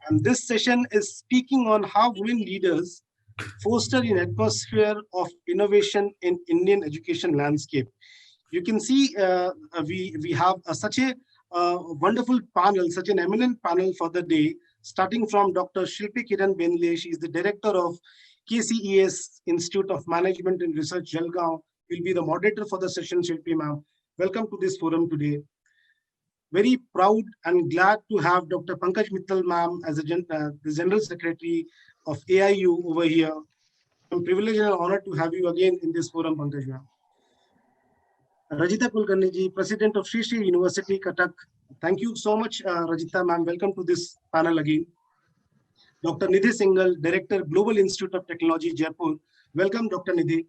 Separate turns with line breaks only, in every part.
And this session is speaking on how women leaders foster an atmosphere of innovation in Indian education landscape. You can see we have such a wonderful panel, such an eminent panel for the day, starting from Dr. Shilpi Kiran Benle. She is the director of KCES Institute of Management and Research, Jalgaon. Will be the moderator for the session. Shilpi ma'am, welcome to this forum today. Very proud and glad to have Dr. Pankaj Mittal ma'am as the General Secretary of AIU over here. I'm privileged and honored to have you again in this forum, Pankaj ma'am. Rajita Kulkarni ji, President of Sri Sri University, Cuttack. Thank you so much, Rajita ma'am. Welcome to this panel again. Dr. Nidhi Singhal, Director, Global Institute of Technology, Jaipur. Welcome, Dr. Nidhi.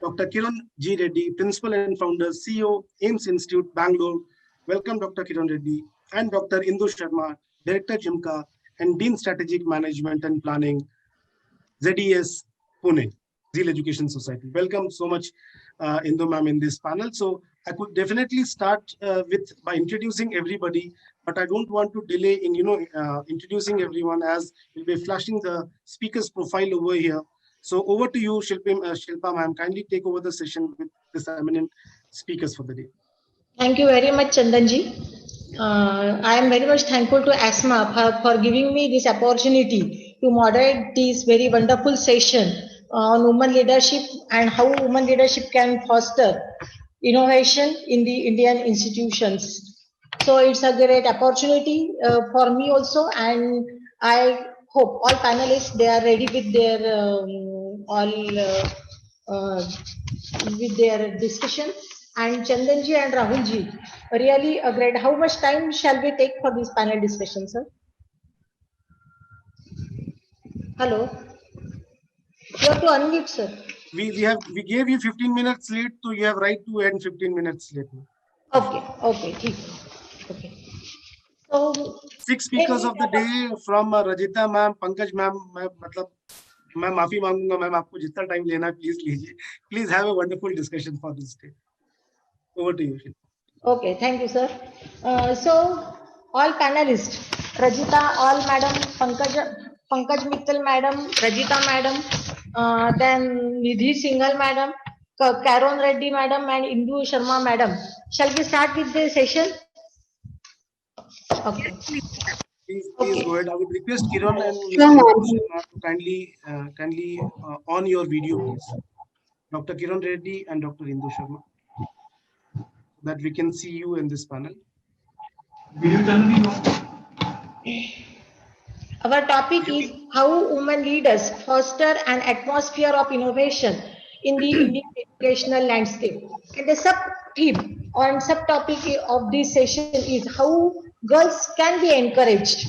Dr. Kiran G. Reddy, Principal and Founder, CEO, AIMS Institute, Bangalore. Welcome, Dr. Kiran Reddy. And Dr. Indu Sharma, Director, JIMCA, and Dean Strategic Management and Planning, ZES, Pune, Zeal Education Society. Welcome so much, Indu ma'am, in this panel. So I could definitely start by introducing everybody, but I don't want to delay in introducing everyone, as we'll be flashing the speaker's profile over here. So over to you, Shilpa ma'am. Kindly take over the session with this eminent speakers for the day.
Thank you very much, Chandanji. I am very much thankful to ASMA for giving me this opportunity to moderate this very wonderful session on women leadership and how women leadership can foster innovation in the Indian institutions. So it's a great opportunity for me also, and I hope all panelists, they are ready with their with their discussion. And Chandanji and Rahulji, really a great. How much time shall we take for this panel discussion, sir? Hello. You have to unmute, sir.
We gave you 15 minutes late, so you have right to end 15 minutes late.
Okay. Okay. So
6 speakers of the day from Rajita ma'am, Pankaj ma'am. मैं माफी मांगूंगा ma'am, आपको जितना time लेना है please लीजिए. Please have a wonderful discussion for this day. Over to you.
Okay, thank you, sir. So all panelists, Rajita, all madam, Pankaj Mittal madam, Rajita madam, then Nidhi Singhal madam, Karon Reddy madam, and Indu Sharma madam. Shall we start with the session? Okay.
Please go ahead. I would request Kiran and Sharma to kindly on your video, please. Dr. Kiran Reddy and Dr. Indu Sharma, that we can see you in this panel.
Our topic is how women leaders foster an atmosphere of innovation in the Indian educational landscape. And the sub-theme or subtopic of this session is how girls can be encouraged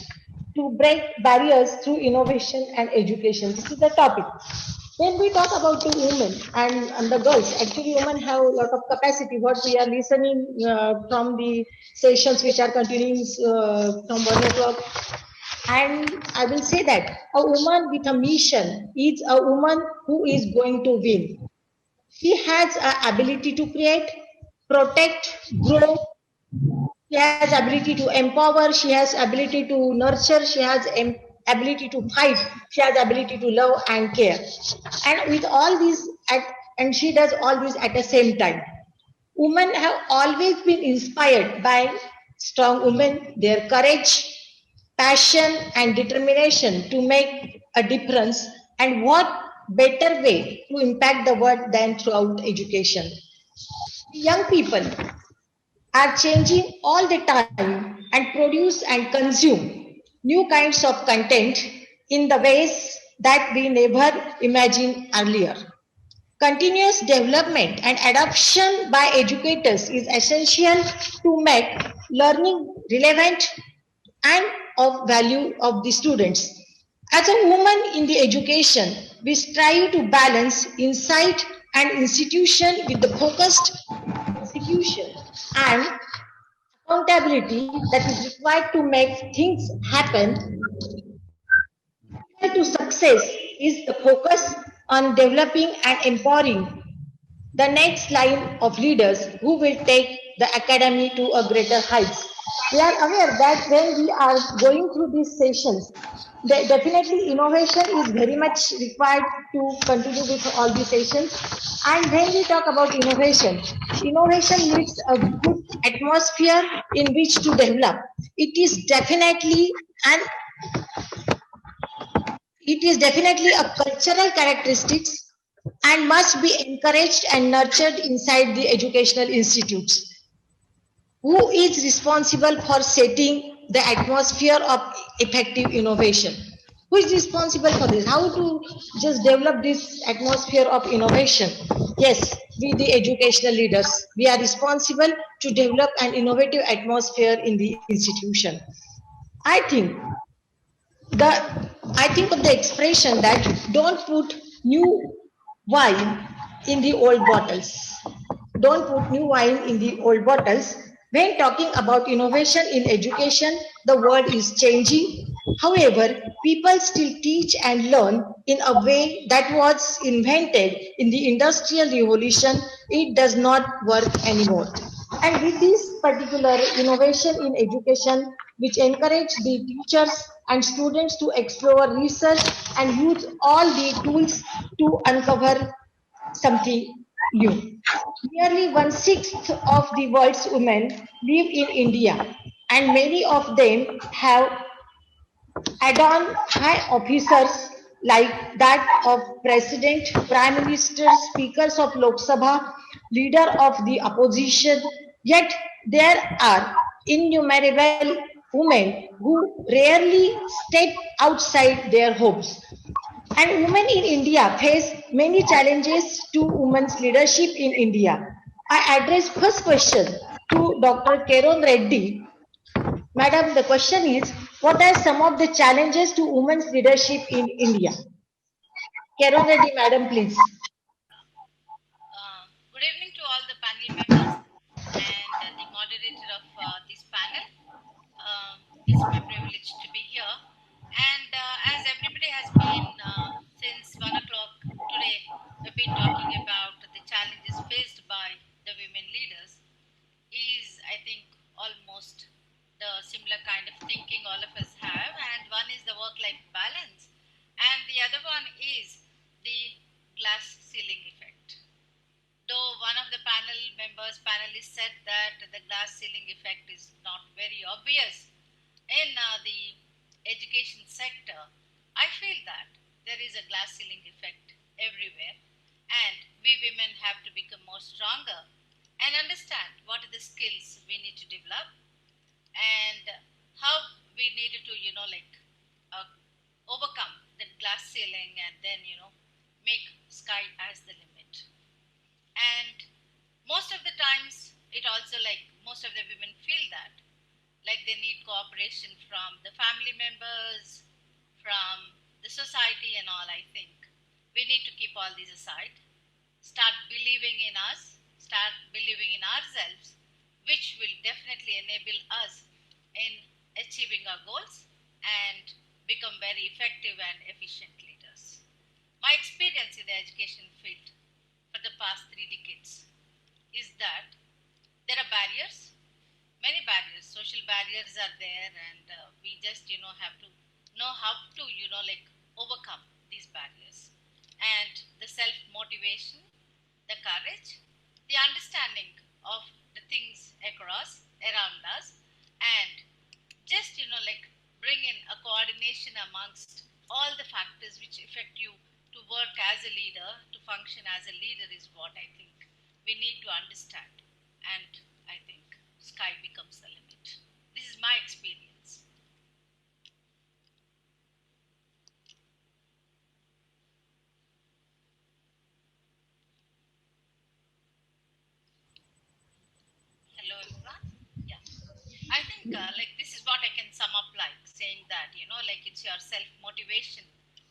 to break barriers through innovation and education. This is the topic. When we talk about the women and the girls, actually women have a lot of capacity. What we are listening from the sessions which are continuing from 1 o'clock. And I will say that a woman with a mission is a woman who is going to win. She has an ability to create, protect, grow. She has ability to empower. She has ability to nurture. She has ability to fight. She has ability to love and care. And with all these, and she does all this at the same time. Women have always been inspired by strong women, their courage, passion and determination to make a difference, and what better way to impact the world than throughout education. Young people are changing all the time and produce and consume new kinds of content in the ways that we never imagined earlier. Continuous development and adoption by educators is essential to make learning relevant and of value of the students. As a woman in the education, we strive to balance insight and institution with the focused execution and accountability that is required to make things happen. To success is the focus on developing and empowering the next line of leaders who will take the academy to a greater heights. We are aware that when we are going through these sessions, definitely innovation is very much required to continue with all the sessions. And when we talk about innovation, innovation needs a good atmosphere in which to develop. It is definitely an it is definitely a cultural characteristics and must be encouraged and nurtured inside the educational institutes. Who is responsible for setting the atmosphere of effective innovation? Who is responsible for this? How to just develop this atmosphere of innovation? Yes, we the educational leaders, we are responsible to develop an innovative atmosphere in the institution. I think the I think of the expression that don't put new wine in the old bottles. Don't put new wine in the old bottles. When talking about innovation in education, the world is changing. However, people still teach and learn in a way that was invented in the Industrial Revolution. It does not work anymore. And with this particular innovation in education, which encourage the teachers and students to explore research and use all the tools to uncover something new. Nearly one sixth of the world's women live in India, and many of them have add-on high officers like that of President, Prime Minister, Speakers of Lok Sabha, Leader of the Opposition. Yet there are innumerable women who rarely step outside their homes. And women in India face many challenges to women's leadership in India. I address first question to Dr. Keron Reddy. Madam, the question is, what are some of the challenges to women's leadership in India? Keron Reddy, madam, please.
Good evening to all the panel members and the moderator of this panel. It's my privilege to be here. And as everybody has been since 1 o'clock today, we've been talking about the challenges faced by the women leaders. Is, I think, almost the similar kind of thinking all of us have. And one is the work life balance, and the other one is the glass ceiling effect. Though one of the panelists said that the glass ceiling effect is not very obvious in the education sector, I feel that there is a glass ceiling effect everywhere, and we women have to become more stronger and understand what are the skills we need to develop and how we needed to, uh, overcome the glass ceiling and then, make sky as the limit. And most of the times it also, like, most of the women feel that like they need cooperation from the family members, from the society and all. I think we need to keep all these aside, start believing in us, start believing in ourselves, which will definitely enable us in achieving our goals and become very effective and efficient leaders. My experience in the education field for the past 3 decades is that there are barriers, many barriers, social barriers are there, and we just, have to know how to, overcome these barriers. And the self motivation, the courage, the understanding of the things across around us, and just, bring in a coordination amongst all the factors which affect you to work as a leader, to function as a leader, is what I think we need to understand. And I think sky becomes the limit. This is my experience. Hello, everyone. Yeah. I think like this is what I can sum up like saying that, it's your self motivation,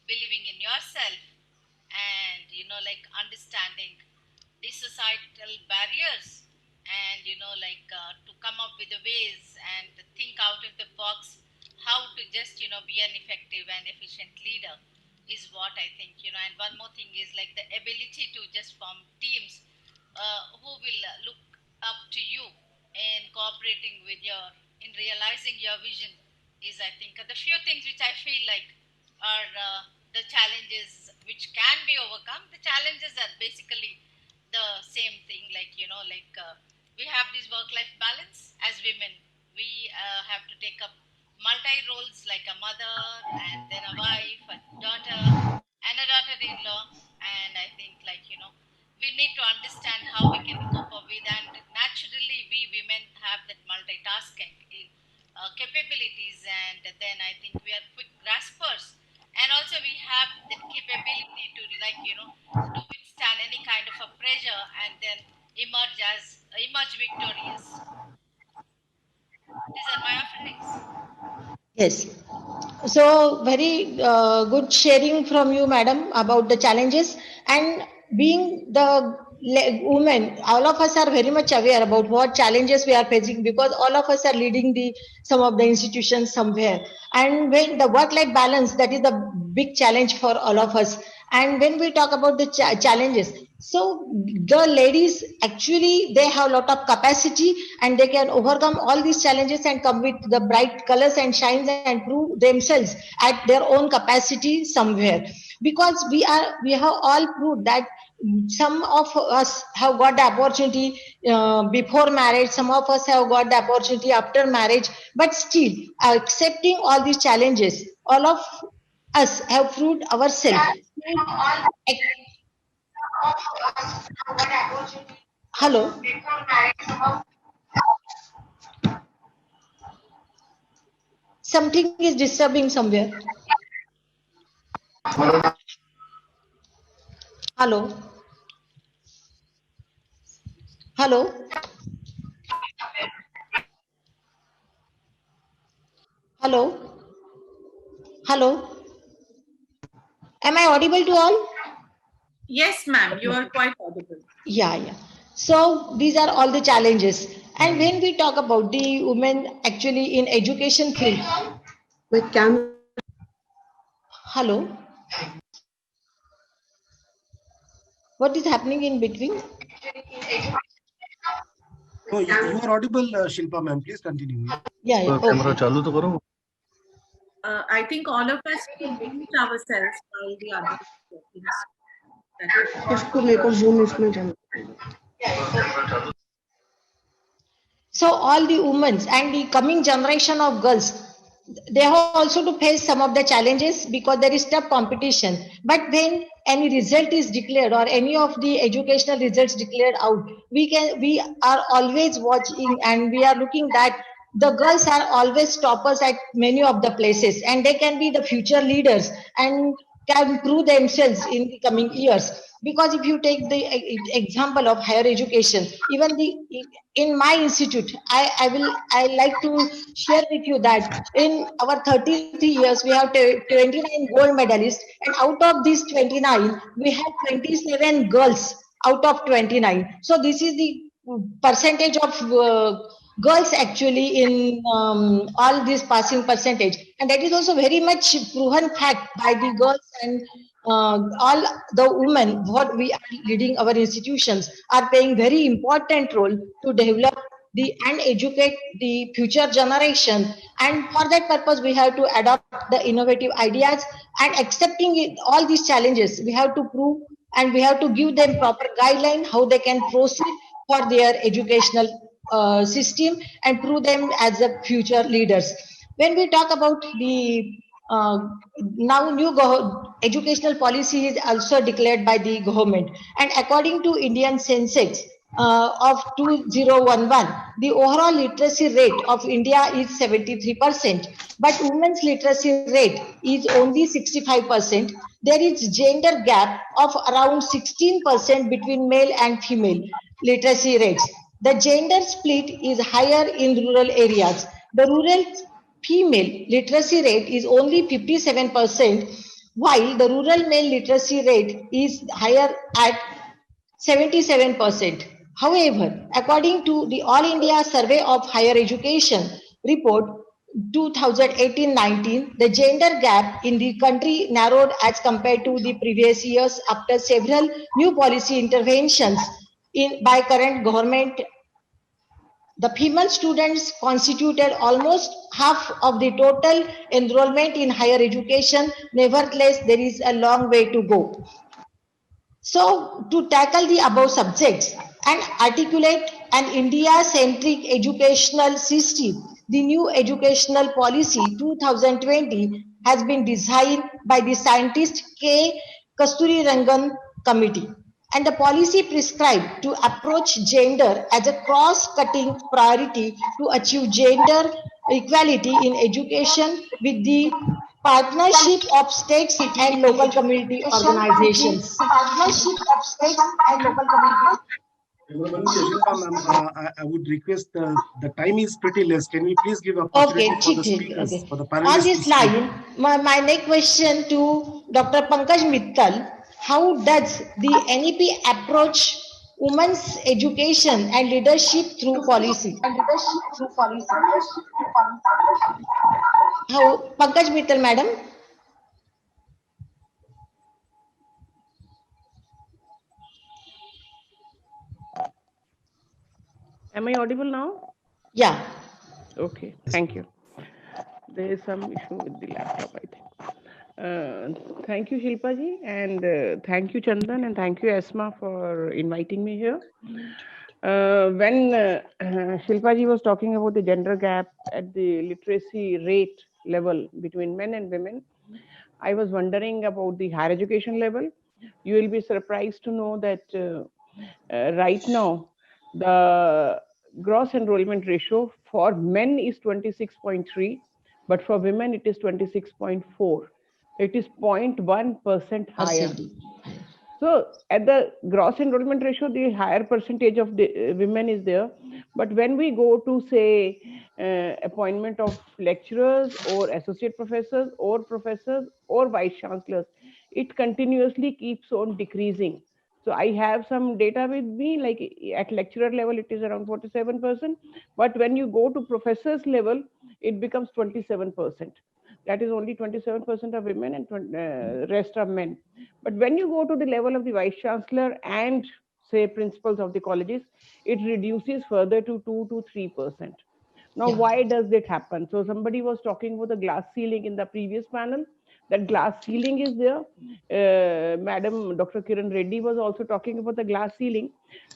believing in yourself, and, understanding the societal barriers, and, to come up with the ways and think out of the box how to just, be an effective and efficient leader is what I think, and one more thing is like the ability to just form teams who will look up to you in cooperating with your in realizing your vision is, I think, the few things which I feel like are the challenges which can be overcome. The challenges are basically the same thing, like, we have this work-life balance as women. We have to take up multi roles like a mother and then a wife, a daughter, and a daughter-in-law. And I think, we need to understand how we can cope up with, and naturally we women have that multitasking capabilities, and then I think we are quick graspers, and also we have the capability to, to withstand any kind of a pressure and then emerge victorious. These are my offerings.
Yes. So very good sharing from you, madam, about the challenges. And being the women, all of us are very much aware about what challenges we are facing, because all of us are leading the some of the institutions somewhere. And when the work-life balance, that is the big challenge for all of us. And when we talk about the challenges, so the ladies actually, they have a lot of capacity and they can overcome all these challenges and come with the bright colors and shines and prove themselves at their own capacity somewhere. Because we have all proved that some of us have got the opportunity before marriage, some of us have got the opportunity after marriage, but still accepting all these challenges, all of us have proved ourselves. Hello. Something is disturbing somewhere. Hello. Hello. Hello. Hello. Am I audible to all?
Yes, ma'am, you are quite audible.
Yeah. So these are all the challenges. And when we talk about the women actually in education field.
With camera.
Hello. What is happening in between?
No, you are audible, Shilpa ma'am. Please continue.
Yeah.
Camera
Okay.
चालू तो करो.
I think all of us mute ourselves while the others talking.
इसको मेरे को zoom इसमें जाना.
So all the women and the coming generation of girls, they have also to face some of the challenges because there is tough competition. But when any result is declared or any of the educational results declared out, we are always watching and we are looking that the girls are always toppers at many of the places, and they can be the future leaders and can prove themselves in the coming years. Because if you take the example of higher education, even in my institute, I like to share with you that in our 33 years we have 29 gold medalists, and out of these 29 we have 27 girls out of 29. So this is the percentage of girls actually in all this passing percentage, and that is also very much proven fact by the girls, and all the women what we are leading our institutions are playing very important role to develop the and educate the future generation. And for that purpose we have to adopt the innovative ideas, and accepting it, all these challenges we have to prove, and we have to give them proper guideline how they can proceed for their educational system and prove them as the future leaders. When we talk about the now new educational policy is also declared by the government, and according to Indian Census of 2011, the overall literacy rate of India is 73%, but women's literacy rate is only 65%. There is gender gap of around 16% between male and female literacy rates. The gender split is higher in rural areas. The rural female literacy rate is only 57%, while the rural male literacy rate is higher at 77%. However, according to the All India Survey of Higher Education report 2018-19, the gender gap in the country narrowed as compared to the previous years after several new policy interventions by current government The female students constituted almost half of the total enrollment in higher education. Nevertheless, there is a long way to go. So, to tackle the above subjects and articulate an India-centric educational system, the new educational policy 2020 has been designed by the scientist K. Kasturi Rangan committee. And the policy prescribed to approach gender as a cross-cutting priority to achieve gender equality in education with the partnership of states and local community organizations. Partnership of states and local community.
I would request the time is pretty less. Can we please give
Okay,
opportunity for the speakers,
okay.
for the
On
panelists?
this line, my next question to Dr. Pankaj Mittal: how does the NEP approach women's education and leadership through policy? How, Pankaj Mittal, madam?
Am I audible now?
Yeah.
Okay, thank you. There is some issue with the laptop, I think. Thank you, Shilpa ji, and thank you, Chandan, and thank you, Esma, for inviting me here. When Shilpa ji was talking about the gender gap at the literacy rate level between men and women, I was wondering about the higher education level. You will be surprised to know that right now, the gross enrollment ratio for men is 26.3, but for women it is 26.4. It is 0.1% higher. So at the gross enrollment ratio, the higher percentage of the women is there. But when we go to say appointment of lecturers or associate professors or vice chancellors, it continuously keeps on decreasing. So I have some data with me, like at lecturer level, it is around 47%. But when you go to professors level, it becomes 27%. That is only 27% of women and rest are men. But when you go to the level of the vice chancellor and say principals of the colleges, it reduces further to 2 to 3%. Now, why does that happen? So somebody was talking about the glass ceiling in the previous panel. That glass ceiling is there. Madam Dr. Kiran Reddy was also talking about the glass ceiling.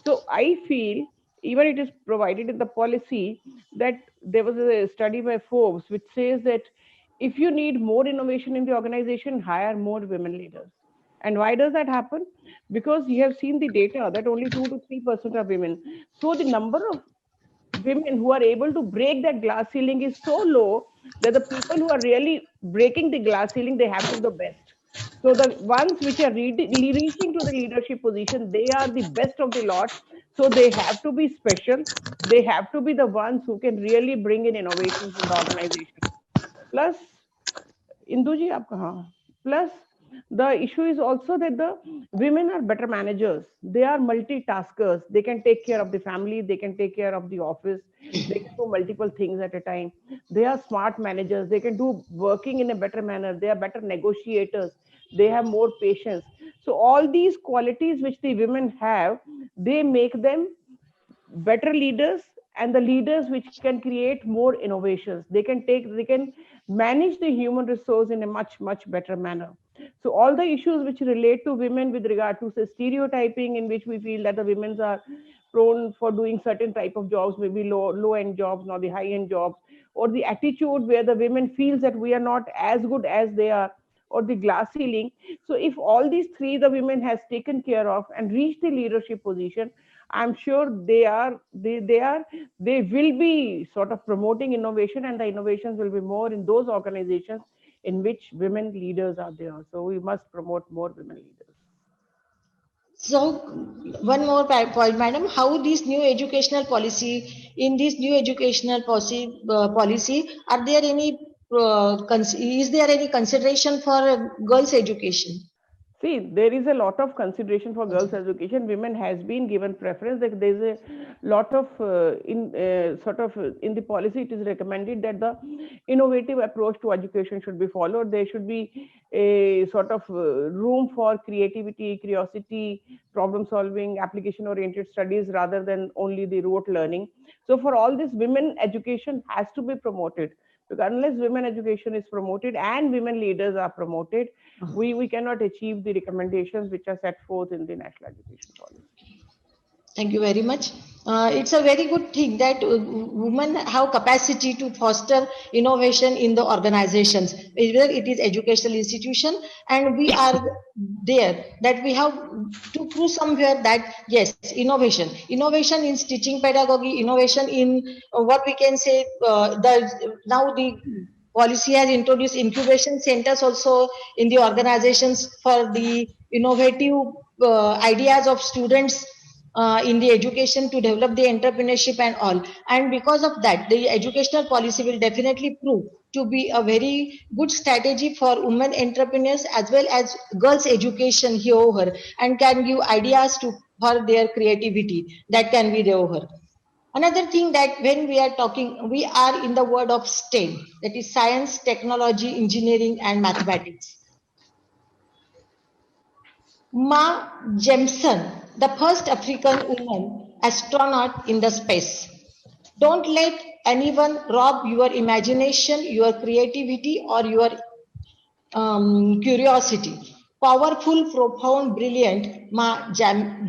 So I feel even it is provided in the policy that there was a study by Forbes which says that if you need more innovation in the organization, hire more women leaders. And why does that happen? Because you have seen the data that only 2 to 3% are women. So the number of women who are able to break that glass ceiling is so low that the people who are really breaking the glass ceiling, they have to be the best. So the ones which are reaching to the leadership position, they are the best of the lot. So they have to be special. They have to be the ones who can really bring in innovations in the organization. Plus, Induji, aap kahan? Plus, the issue is also that the women are better managers. They are multitaskers. They can take care of the family. They can take care of the office. They can do multiple things at a time. They are smart managers. They can do working in a better manner. They are better negotiators. They have more patience. So all these qualities which the women have, they make them better leaders, and the leaders which can create more innovations. They can manage the human resource in a much better manner. So all the issues which relate to women with regard to say stereotyping, in which we feel that the women are prone for doing certain type of jobs, maybe low end jobs, not the high end jobs, or the attitude where the women feels that we are not as good as they are, or the glass ceiling. So if all these three the women has taken care of and reached the leadership position, I'm sure they will be sort of promoting innovation, and the innovations will be more in those organizations in which women leaders are there. So we must promote more women leaders.
So one more point, madam, how this new educational policy, in this new educational policy, are there any is there any consideration for girls' education?
See, there is a lot of consideration for girls' education. Women has been given preference. Like there is a lot of in the policy, it is recommended that the innovative approach to education should be followed. There should be a sort of room for creativity, curiosity, problem solving, application oriented studies rather than only the rote learning. So for all this, women education has to be promoted, because unless women education is promoted and women leaders are promoted, we cannot achieve the recommendations which are set forth in the national education policy.
Thank you very much. It's a very good thing that women have capacity to foster innovation in the organizations, whether it is educational institution, and we are there, that we have to prove somewhere that yes, innovation in teaching pedagogy, innovation in what we can say, now the policy has introduced incubation centers also in the organizations for the innovative ideas of students in the education to develop the entrepreneurship and all. And because of that, the educational policy will definitely prove to be a very good strategy for women entrepreneurs as well as girls education here over, and can give ideas to for their creativity that can be there over. Another thing that when we are talking, we are in the word of STEM, that is science, technology, engineering, and mathematics. Ma Jemison, the first African woman astronaut in the space. Don't let anyone rob your imagination, your creativity, or your curiosity. Powerful, profound, brilliant, Ma Jamison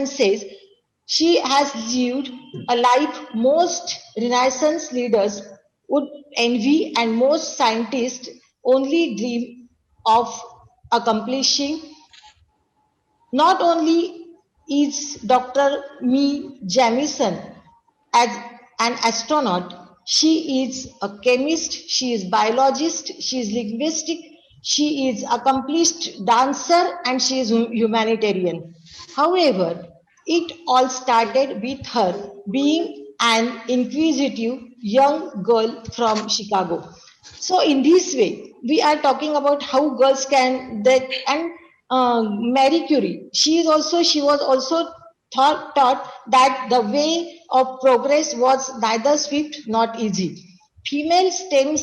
says she has lived a life most Renaissance leaders would envy, and most scientists only dream of accomplishing. Not only is Dr. Me Jamison as an astronaut, she is a chemist, she is biologist, she is linguistic, she is accomplished dancer, and she is humanitarian. However, it all started with her being an inquisitive young girl from Chicago. So in this way, we are talking about how girls can that. And Marie Curie, she was also taught that the way of progress was neither swift nor easy. Female STEM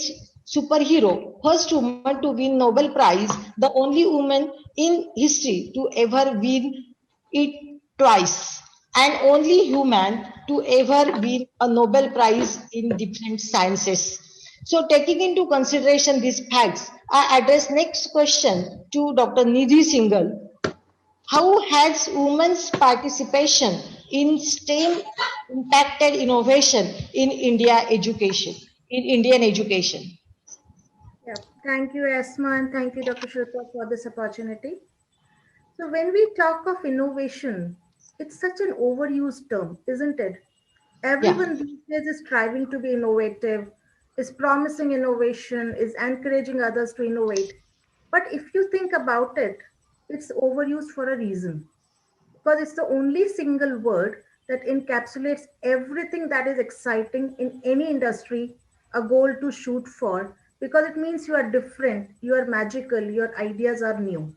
superhero, first woman to win Nobel Prize, the only woman in history to ever win it twice, and only human to ever win a Nobel Prize in different sciences. So taking into consideration these facts, I address next question to Dr. Nidhi Singhal. How has women's participation in STEM impacted innovation in Indian education?
Yeah, thank you, Asma, and thank you, Dr. Shilpa, for this opportunity. So, when we talk of innovation, it's such an overused term, isn't it?
Yeah.
Everyone these days is striving to be innovative, is promising innovation, is encouraging others to innovate. But if you think about it, it's overused for a reason, because it's the only single word that encapsulates everything that is exciting in any industry, a goal to shoot for, because it means you are different, you are magical, your ideas are new.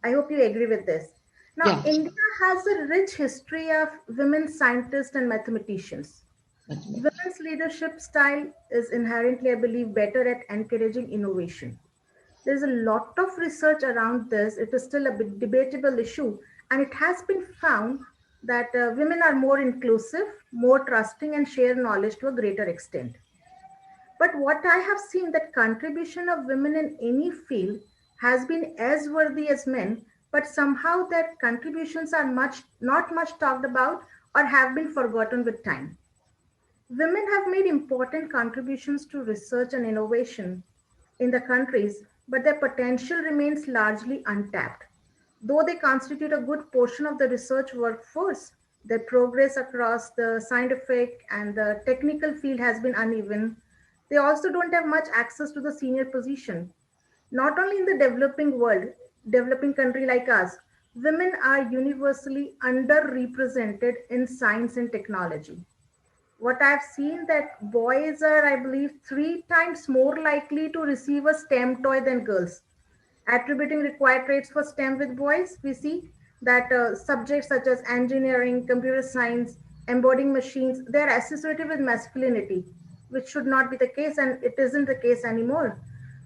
I hope you agree with this. Now,
Yeah.
India has a rich history of women scientists and mathematicians. Women's leadership style is inherently, I believe, better at encouraging innovation. There's a lot of research around this. It is still a bit debatable issue, and it has been found that women are more inclusive, more trusting, and share knowledge to a greater extent. But what I have seen, that contribution of women in any field has been as worthy as men, but somehow that contributions are not much talked about or have been forgotten with time. Women have made important contributions to research and innovation in the countries, but their potential remains largely untapped. Though they constitute a good portion of the research workforce, their progress across the scientific and the technical field has been uneven. They also don't have much access to the senior position. Not only in the developing world, developing country like us, women are universally underrepresented in science and technology. What I've seen, that boys are, I believe, 3 times more likely to receive a STEM toy than girls. Attributing required traits for STEM with boys, we see that subjects such as engineering, computer science, embodying machines, they are associated with masculinity, which should not be the case, and it isn't the case anymore.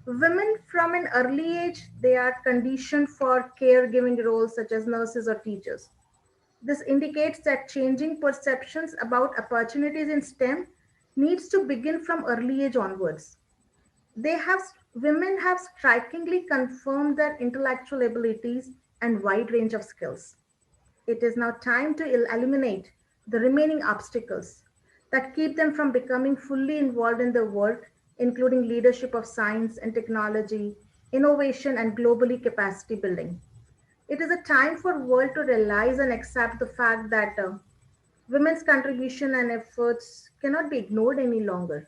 Women from an early age, they are conditioned for caregiving roles such as nurses or teachers. This indicates that changing perceptions about opportunities in STEM needs to begin from early age onwards. They have Women have strikingly confirmed their intellectual abilities and wide range of skills. It is now time to eliminate the remaining obstacles that keep them from becoming fully involved in the work, including leadership of science and technology, innovation, and globally capacity building. It is a time for world to realize and accept the fact that women's contribution and efforts cannot be ignored any longer.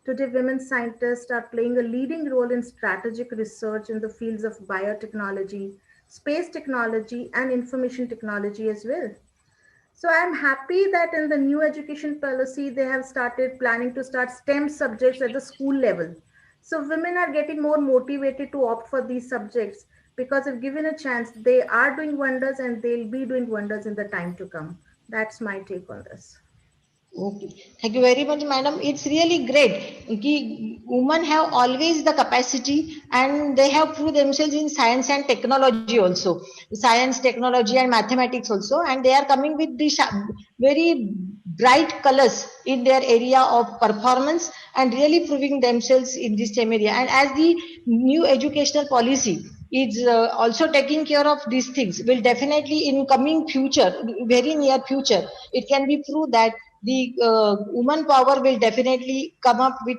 Today, women scientists are playing a leading role in strategic research in the fields of biotechnology, space technology, and information technology as well. So I'm happy that in the new education policy, they have started planning to start STEM subjects at the school level. So women are getting more motivated to opt for these subjects because if given a chance, they are doing wonders and they'll be doing wonders in the time to come. That's my take on this.
Okay. Thank you very much, madam. It's really great. Women have always the capacity and they have proved themselves in science and technology also. Science, technology, and mathematics also. And they are coming with the very bright colors in their area of performance and really proving themselves in this STEM area. And as the new educational policy is also taking care of these things, will definitely in coming future, very near future, it can be proved that the woman power will definitely come up with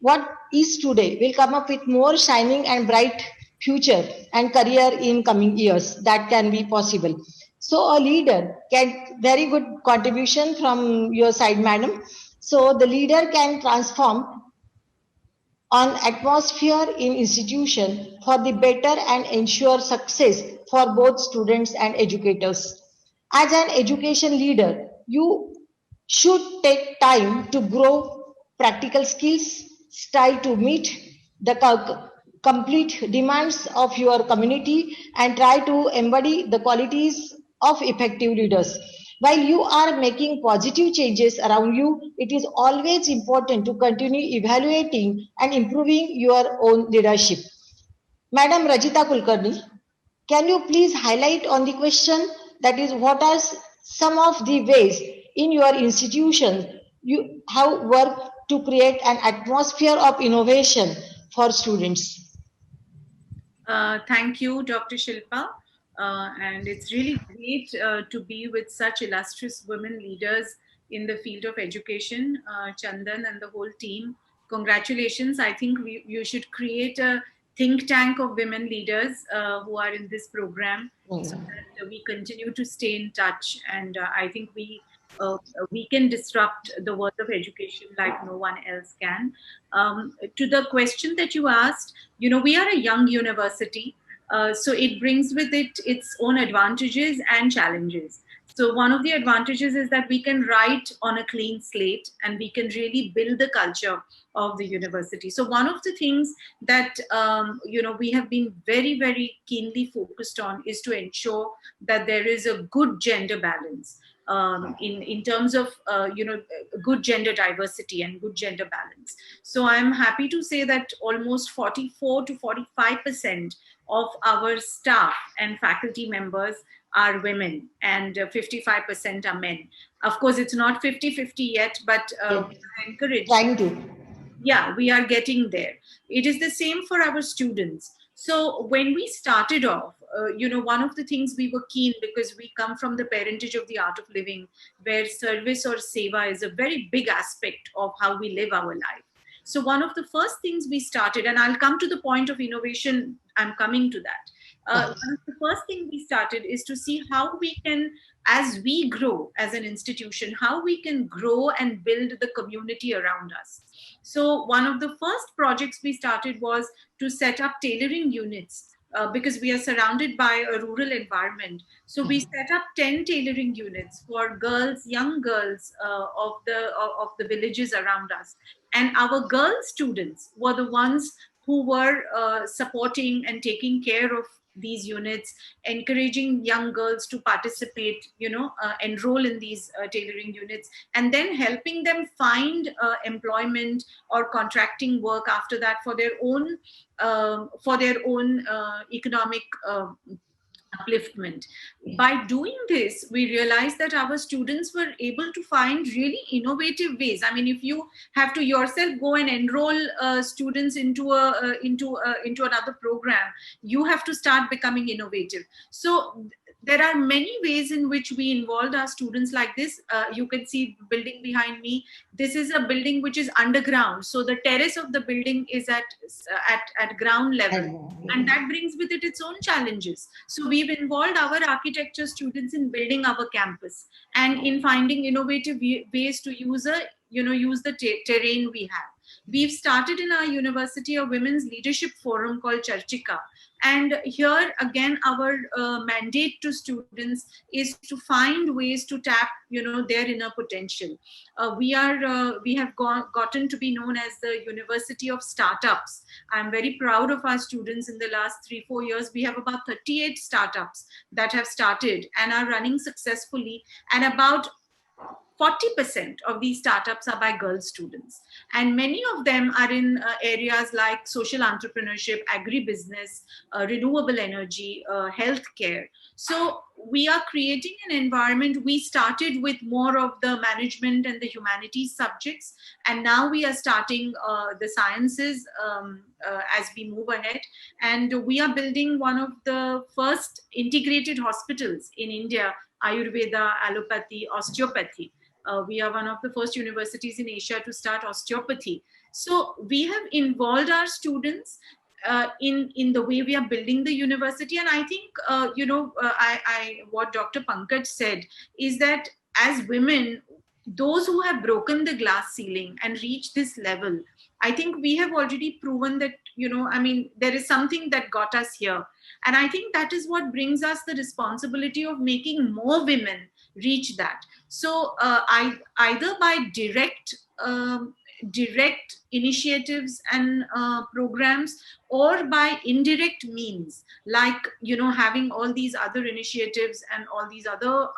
what is today will come up with more shining and bright future and career in coming years that can be possible. So a leader can very good contribution from your side, madam. So the leader can transform on atmosphere in institution for the better and ensure success for both students and educators. As an education leader, you should take time to grow practical skills, style to meet the complete demands of your community and try to embody the qualities of effective leaders. While you are making positive changes around you, it is always important to continue evaluating and improving your own leadership. Madam Rajita Kulkarni, can you please highlight on the question that is what are some of the ways in your institution you have worked to create an atmosphere of innovation for students?
Thank you, Dr. Shilpa. And it's really great to be with such illustrious women leaders in the field of education, Chandan and the whole team. Congratulations. I think you should create a think tank of women leaders who are in this program so that we continue to stay in touch. And I think we can disrupt the world of education like no one else can. To the question that you asked, we are a young university, so it brings with it its own advantages and challenges. So one of the advantages is that we can write on a clean slate and we can really build the culture of the university. So one of the things that we have been very, very keenly focused on is to ensure that there is a good gender balance. In terms of good gender diversity and good gender balance. So I'm happy to say that almost 44 to 45% of our staff and faculty members are women and 55% are men. Of course, it's not 50-50 yet, but we are encouraged.
Trying to.
Yeah, we are getting there. It is the same for our students. So when we started off, one of the things we were keen, because we come from the parentage of the art of living, where service or seva is a very big aspect of how we live our life. So one of the first things we started, and I'll come to the point of innovation, I'm coming to that. One of the first thing we started is to see how we can, as we grow as an institution, how we can grow and build the community around us. So one of the first projects we started was to set up tailoring units because we are surrounded by a rural environment. So we set up 10 tailoring units for girls, young girls of the villages around us. And our girl students were the ones who were supporting and taking care of these units, encouraging young girls to participate, enroll in these tailoring units, and then helping them find employment or contracting work after that for their own economic upliftment. By doing this, we realized that our students were able to find really innovative ways. I mean, if you have to yourself go and enroll students into another program, you have to start becoming innovative. So there are many ways in which we involved our students like this. You can see the building behind me. This is a building which is underground. So the terrace of the building is at ground level. And that brings with it its own challenges. So we've involved our architecture students in building our campus and in finding innovative ways to use the terrain we have. We've started in our university a women's leadership forum called Charchika. And here again, our mandate to students is to find ways to tap, their inner potential. We have gotten to be known as the University of Startups. I'm very proud of our students. In the last 3-4 years, we have about 38 startups that have started and are running successfully, and about 40% of these startups are by girl students. And many of them are in areas like social entrepreneurship, agribusiness, renewable energy, healthcare. So we are creating an environment. We started with more of the management and the humanities subjects, and now we are starting the sciences as we move ahead. And we are building one of the first integrated hospitals in India, Ayurveda, allopathy, osteopathy. We are one of the first universities in Asia to start osteopathy. So we have involved our students in the way we are building the university. And I think, what Dr. Pankaj said is that as women, those who have broken the glass ceiling and reached this level, I think we have already proven that, there is something that got us here. And I think that is what brings us the responsibility of making more women reach that. So either by direct initiatives and programs, or by indirect means, like having all these other initiatives and all these other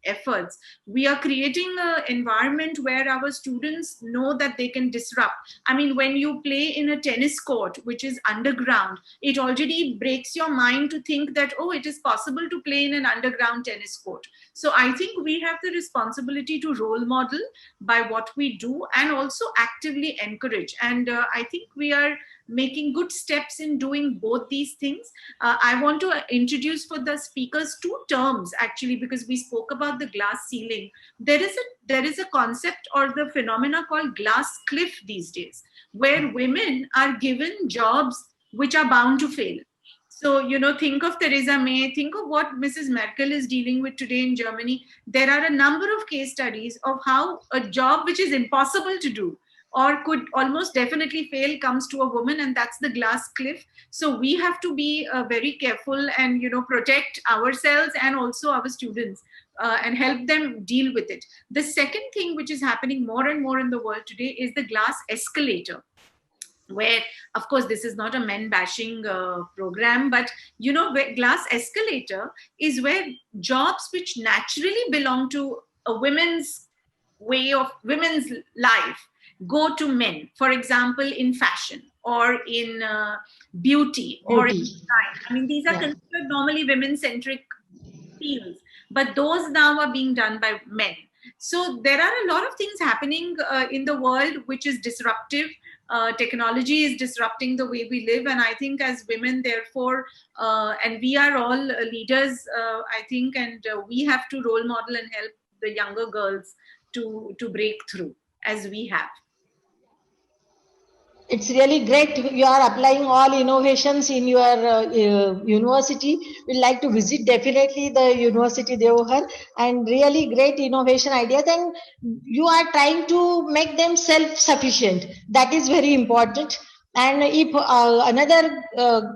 efforts, we are creating an environment where our students know that they can disrupt. I mean, when you play in a tennis court which is underground, it already breaks your mind to think that, oh, it is possible to play in an underground tennis court. So I think we have the responsibility to role model by what we do and also actively encourage. And I think we are making good steps in doing both these things. I want to introduce for the speakers 2 terms, actually, because we spoke about the glass ceiling. There is a concept or the phenomena called glass cliff these days, where women are given jobs which are bound to fail. So, think of Theresa May, think of what Mrs. Merkel is dealing with today in Germany. There are a number of case studies of how a job which is impossible to do or could almost definitely fail comes to a woman, and that's the glass cliff. So we have to be very careful and protect ourselves and also our students and help them deal with it. The second thing which is happening more and more in the world today is the glass escalator, where, of course, this is not a men bashing program, but where glass escalator is where jobs which naturally belong to a women's life go to men. For example, in fashion or in beauty or in design. I mean, these are considered normally women-centric fields, but those now are being done by men. So there are a lot of things happening in the world which is disruptive. Technology is disrupting the way we live, and I think as women, therefore, and we are all leaders, I think, and we have to role model and help the younger girls to break through as we have.
It's really great. You are applying all innovations in your university. We'd like to visit definitely the University Deoghar, and really great innovation ideas. And you are trying to make them self-sufficient. That is very important. And if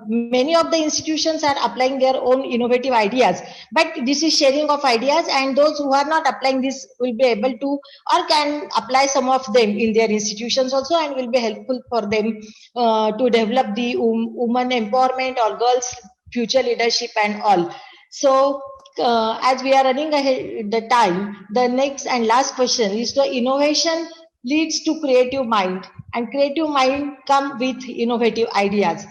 many of the institutions are applying their own innovative ideas, but this is sharing of ideas, and those who are not applying this will be able to or can apply some of them in their institutions also, and will be helpful for them to develop the woman empowerment or girls future leadership and all. So as we are running ahead the time, the next and last question is, the innovation leads to creative mind, and creative mind come with innovative ideas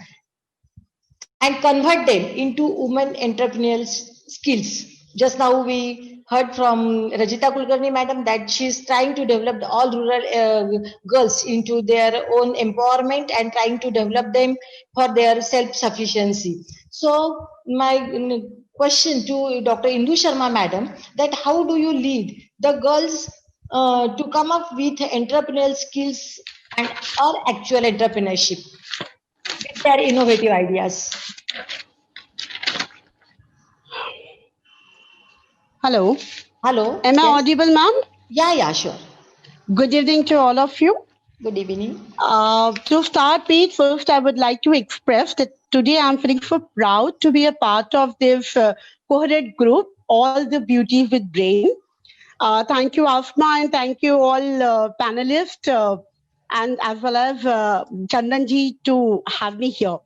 and convert them into women entrepreneurial skills. Just now we heard from Rajita Kulkarni madam that she's trying to develop all rural girls into their own empowerment and trying to develop them for their self-sufficiency. So my question to Dr. Indu Sharma madam, that how do you lead the girls to come up with entrepreneurial skills and or actual entrepreneurship with their innovative ideas?
Hello.
Hello.
Am I
Yes.
audible, ma'am?
Yeah, sure.
Good evening to all of you.
Good evening.
To start with, first I would like to express that today I'm feeling so proud to be a part of this cohort group, All the Beauty with Brain. Thank you, Asma, and thank you all panelists, and as well as Chandanji to have me here.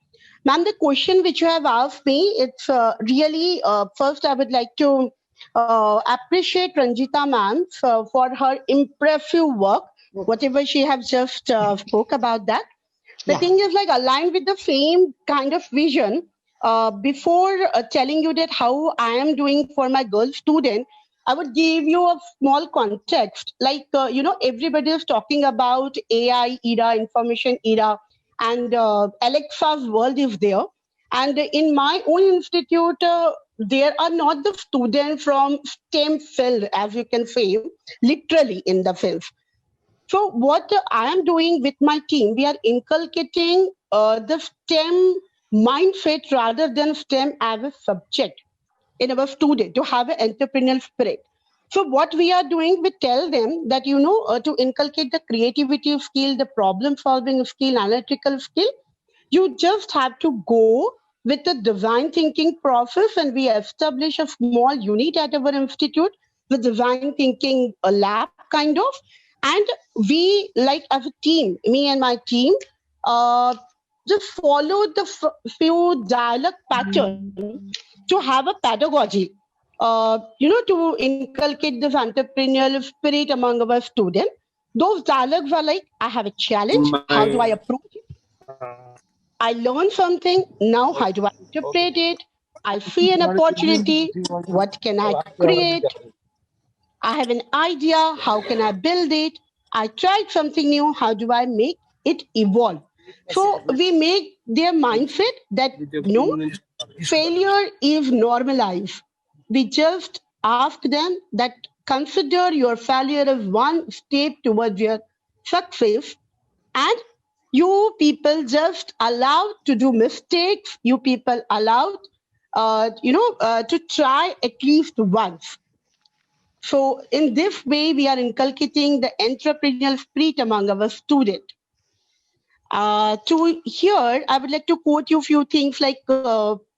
Ma'am, the question which you have asked me, it's really, first I would like to appreciate Ranjita ma'am for her impressive work, whatever she has just spoke about that. The
Yeah.
thing is like aligned with the same kind of vision. Before telling you that how I am doing for my girl student, I would give you a small context. Like, everybody is talking about AI era, information era, and Alexa's world is there. And in my own institute, there are not the students from STEM field, as you can say, literally in the field. So what I am doing with my team, we are inculcating the STEM mindset rather than STEM as a subject in our student to have an entrepreneurial spirit. So what we are doing, we tell them that, to inculcate the creativity skill, the problem solving skill, analytical skill, you just have to go with the design thinking process, and we establish a small unit at our institute with design thinking a lab kind of. And we, like as a team, me and my team, just follow the few dialogue patterns to have a pedagogy, to inculcate this entrepreneurial spirit among our students. Those dialogues are like, I have a challenge, how do I approach it? I learn something, now how do I interpret it? I see an opportunity, what can I create? I have an idea, how can I build it? I tried something new, how do I make it evolve? So we make their mindset that failure is normalized. We just ask them that consider your failure as one step towards your success, and you people just allowed to do mistakes. You people allowed, to try at least once. So in this way, we are inculcating the entrepreneurial spirit among our students. To here, I would like to quote you a few things like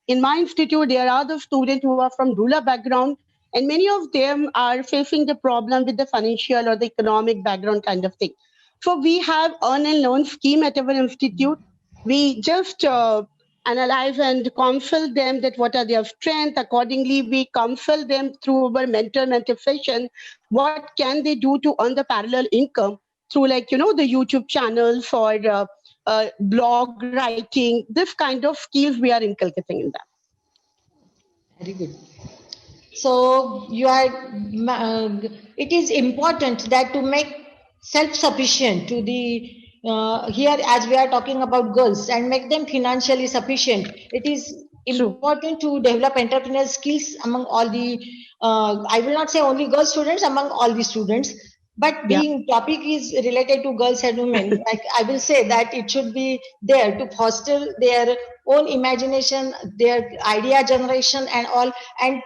in my institute, there are the students who are from rural background, and many of them are facing the problem with the financial or the economic background kind of thing. So we have earn and learn scheme at our institute. We just analyze and counsel them that what are their strengths. Accordingly, we counsel them through our mentor session. What can they do to earn the parallel income through the YouTube channels or blog writing, this kind of skills we are inculcating in them.
Very good. So it is important that to make self-sufficient to the here as we are talking about girls and make them financially sufficient. It is important to develop entrepreneurial skills among all the I will not say only girl students, among all the students. But being topic is related to girls and women, like I will say that it should be there to foster their own imagination, their idea generation and all. And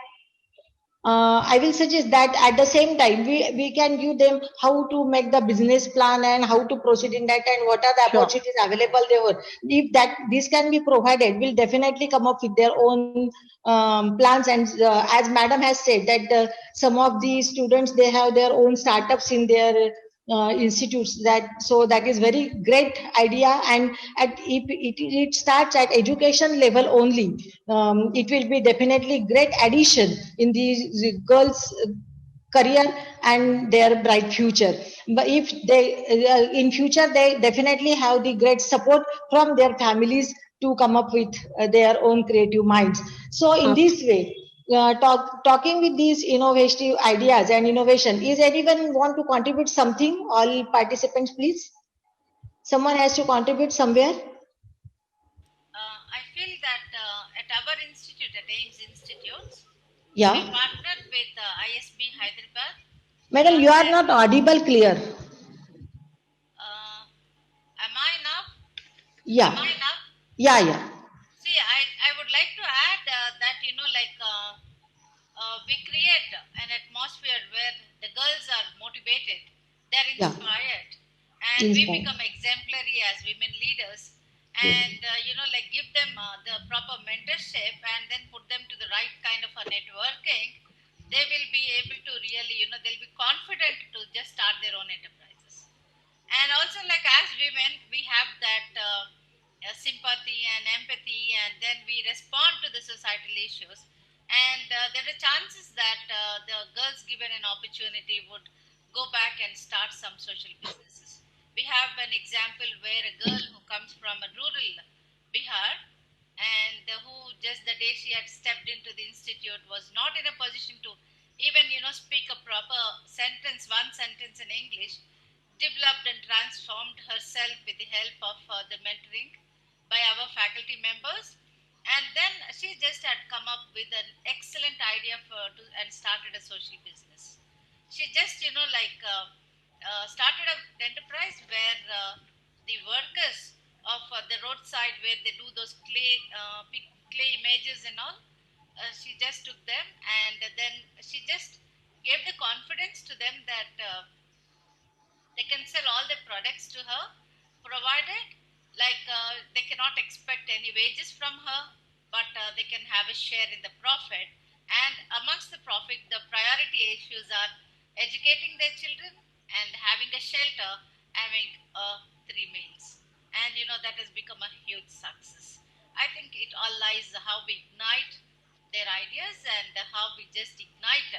I will suggest that at the same time, we can give them how to make the business plan and how to proceed in that and what are the opportunities available there. If that this can be provided, we'll definitely come up with their own plans. And as madam has said that some of the students, they have their own startups in their institutes. That is very great idea, and it starts at education level only. It will be definitely great addition in the girls' career and their bright future. But if they in future, they definitely have the great support from their families to come up with their own creative minds. So in this way, talking with these innovative ideas and innovation, is anyone want to contribute something? All participants, please. Someone has to contribute somewhere.
I feel that at our institute, at AIMS Institutes, we
Yeah,
partnered with ISB Hyderabad.
madam, you are not audible clear.
Am I now?
Yeah,
Am I now?
yeah.
See, I would like to add that, we create an atmosphere where the girls are motivated, they're
Yeah.
inspired, and we
Inspired.
become exemplary as women leaders. And give them the proper mentorship, and then put them to the right kind of a networking. They will be able to really, they'll be confident to just start their own enterprises. And also, like, as women, we have that sympathy and empathy, and then we respond to the societal issues. And there are chances that the girls given an opportunity would go back and start some social businesses. We have an example where a girl who comes from a rural Bihar, and who just the day she had stepped into the institute was not in a position to even speak a proper sentence, one sentence in English, developed and transformed herself with the help of the mentoring by our faculty members. And then she just had come up with an excellent idea and started a social business. She just started an enterprise where the workers of the roadside, where they do those clay images and all, she just took them, and then she just gave the confidence to them that they can sell all the products to her, provided they cannot expect any wages from her, but they can have a share in the profit. And amongst the profit, the priority issues are educating their children and having a shelter, having 3 meals. And that has become a huge success. I think it all lies how we ignite their ideas, and how we just ignite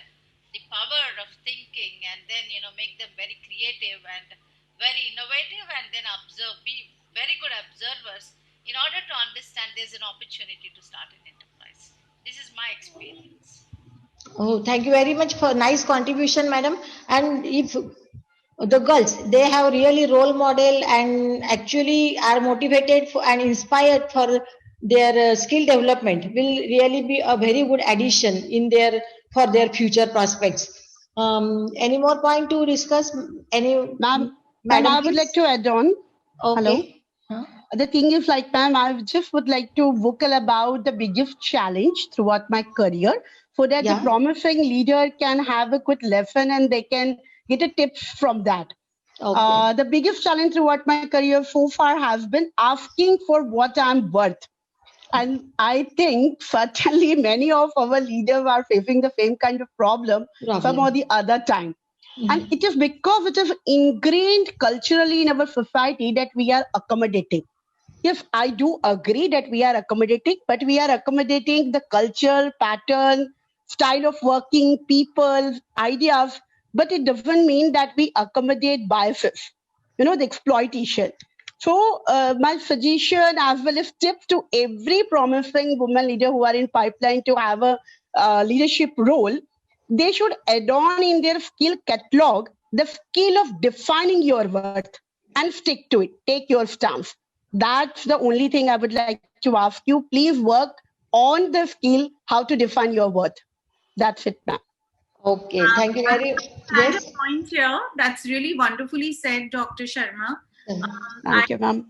the power of thinking, and then make them very creative and very innovative, and then be very good observers in order to understand there's an opportunity to start an enterprise. This is my experience.
Oh, thank you very much for nice contribution, madam. And if the girls, they have really role model and actually are motivated and inspired for their skill development, will really be a very good addition in for their future prospects. Any more point to discuss? Any,
Ma'am,
madam,
I would
please?
like to add on. Hello.
Okay. Huh?
The thing is, like, ma'am, I just would like to vocal about the biggest challenge throughout my career, so that
Yeah.
the promising leader can have a quick lesson and they can get a tips from that.
Okay.
The biggest challenge throughout my career so far has been asking for what I'm worth. And I think certainly many of our leaders are facing the same kind of problem some or the other time. And it is because it is ingrained culturally in our society that we are accommodating. Yes, I do agree that we are accommodating, but we are accommodating the culture, pattern, style of working, people, ideas, but it doesn't mean that we accommodate biases, the exploitation. So my suggestion as well as tips to every promising woman leader who are in pipeline to have a leadership role, they should add on in their skill catalog the skill of defining your worth and stick to it. Take your stance. That's the only thing I would like to ask you. Please work on the skill how to define your worth. That's it, ma'am.
Okay, thank you very much.
Yes.
Yes.
A point here. That's really wonderfully said, Dr. Sharma.
Thank you, ma'am.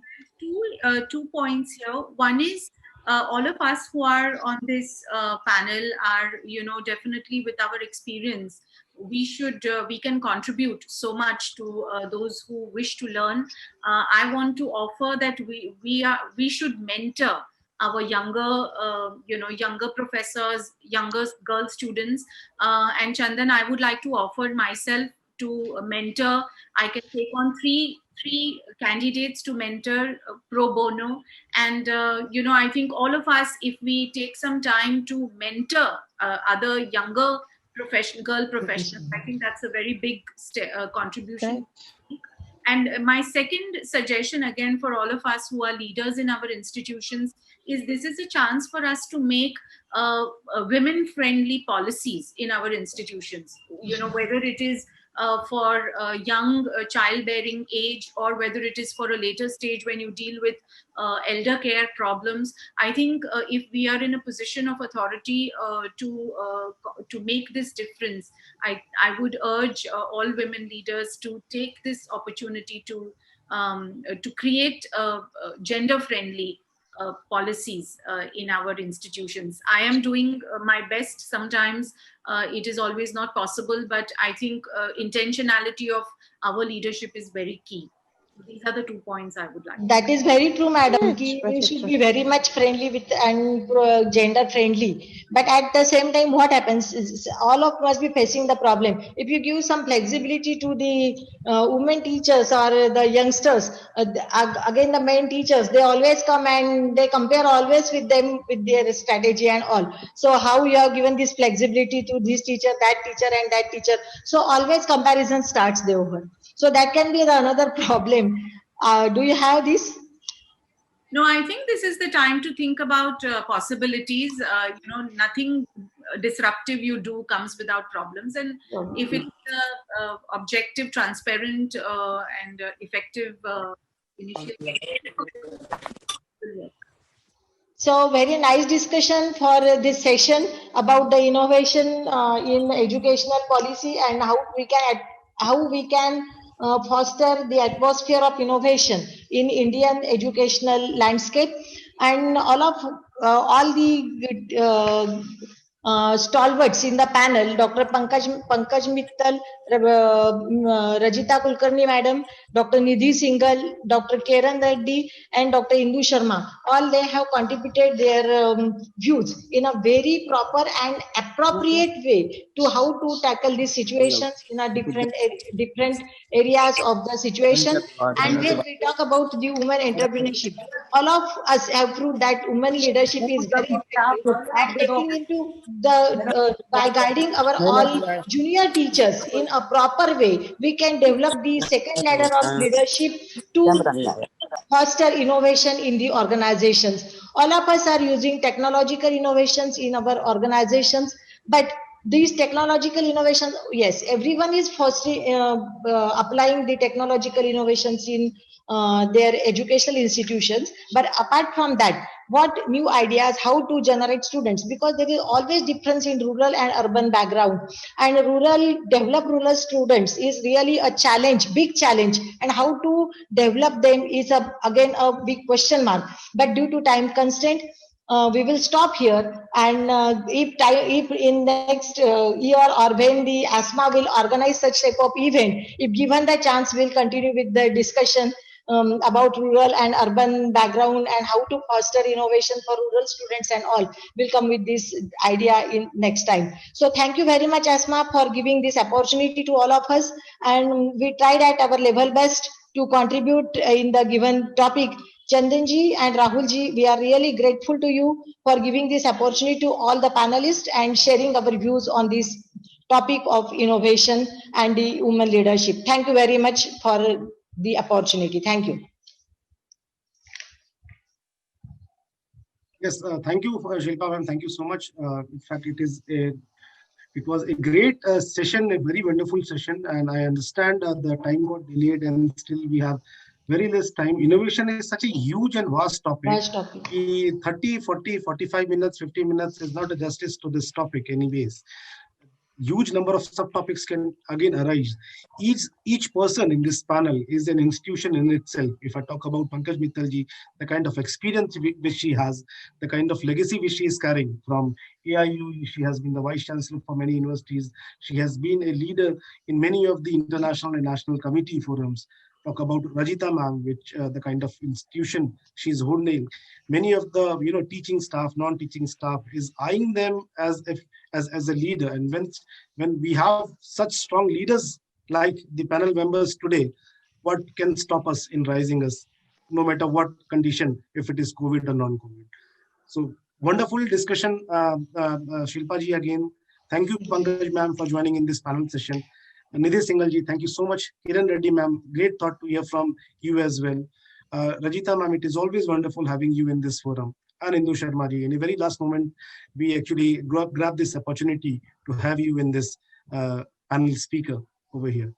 Two points here. One is all of us who are on this panel are, definitely with our experience, we can contribute so much to those who wish to learn. I want to offer that we should mentor our younger professors, younger girl students, and Chandan, I would like to offer myself to mentor. I can take on three candidates to mentor pro bono. And, I think all of us, if we take some time to mentor other younger girl professionals, I think that's a very big contribution. And my second suggestion, again, for all of us who are leaders in our institutions, is this is a chance for us to make women-friendly policies in our institutions. Whether it is for young childbearing age, or whether it is for a later stage when you deal with elder care problems. I think if we are in a position of authority to make this difference, I would urge all women leaders to take this opportunity to create gender-friendly policies in our institutions. I am doing my best. Sometimes it is always not possible, but I think intentionality of our leadership is very key. These are the 2 points I would like.
That is very true, madam. We should be very much friendly with and gender friendly. But at the same time, what happens is all of us be facing the problem. If you give some flexibility to the women teachers or the youngsters, again the men teachers, they always come and they compare always with them with their strategy and all. So how you have given this flexibility to this teacher, that teacher, and that teacher? So always comparison starts there. So that can be another problem. Do you have this?
No, I think this is the time to think about possibilities. Nothing disruptive you do comes without problems. And if it's objective, transparent, and effective initiative.
So very nice discussion for this session about the innovation in educational policy and how we can foster the atmosphere of innovation in Indian educational landscape. And all the stalwarts in the panel, Dr. Pankaj Mittal, Rajita Kulkarni madam, Dr. Nidhi Singhal, Dr. Kiran Reddy, and Dr. Indu Sharma. All they have contributed their views in a very proper and appropriate way to how to tackle these situations in a different areas of the situation. And when we talk about the women entrepreneurship, all of us have proved that women leadership is very effective at taking into by guiding our all junior teachers in a proper way. We can develop the second ladder of leadership to foster innovation in the organizations. All of us are using technological innovations in our organizations, but these technological innovations, yes, everyone is applying the technological innovations in their educational institutions. But apart from that, what new ideas, how to generate students, because there is always difference in rural and urban background, and develop rural students is really a challenge, big challenge, and how to develop them is again a big question mark. But due to time constraint, we will stop here, and if in next year or when the ASMA will organize such type of event, if given the chance, we'll continue with the discussion about rural and urban background and how to foster innovation for rural students and all. We'll come with this idea in next time. So thank you very much, ASMA, for giving this opportunity to all of us, and we tried at our level best to contribute in the given topic. Chandanji and Rahulji, we are really grateful to you for giving this opportunity to all the panelists and sharing our views on this topic of innovation and the women leadership. Thank you very much for the opportunity. Thank you.
Yes, thank you, Shilpa ma'am. Thank you so much. In fact, it was a great session, a very wonderful session, and I understand the time got delayed and still we have very less time. Innovation is such a huge and vast topic. 30, 40, 45 minutes, 50 minutes is not a justice to this topic anyways. Huge number of subtopics can again arise. Each person in this panel is an institution in itself. If I talk about Pankaj Mittalji, the kind of experience which she has, the kind of legacy which she is carrying from AIU, she has been the vice chancellor for many universities. She has been a leader in many of the international and national committee forums. Talk about Rajita ma'am, which the kind of institution she's holding. Many of the teaching staff, non-teaching staff is eyeing them as a leader. And when we have such strong leaders like the panel members today, what can stop us in rising us, no matter what condition, if it is COVID or non-COVID. So wonderful discussion, Shilpa ji again. Thank you, Pankaj ma'am, for joining in this panel session. Nidhi Singhal ji, thank you so much. Kiran Reddy ma'am, great thought to hear from you as well. Rajita ma'am, it is always wonderful having you in this forum. And Indu Sharma ji, in the very last moment, we actually grab this opportunity to have you in this panel speaker over here.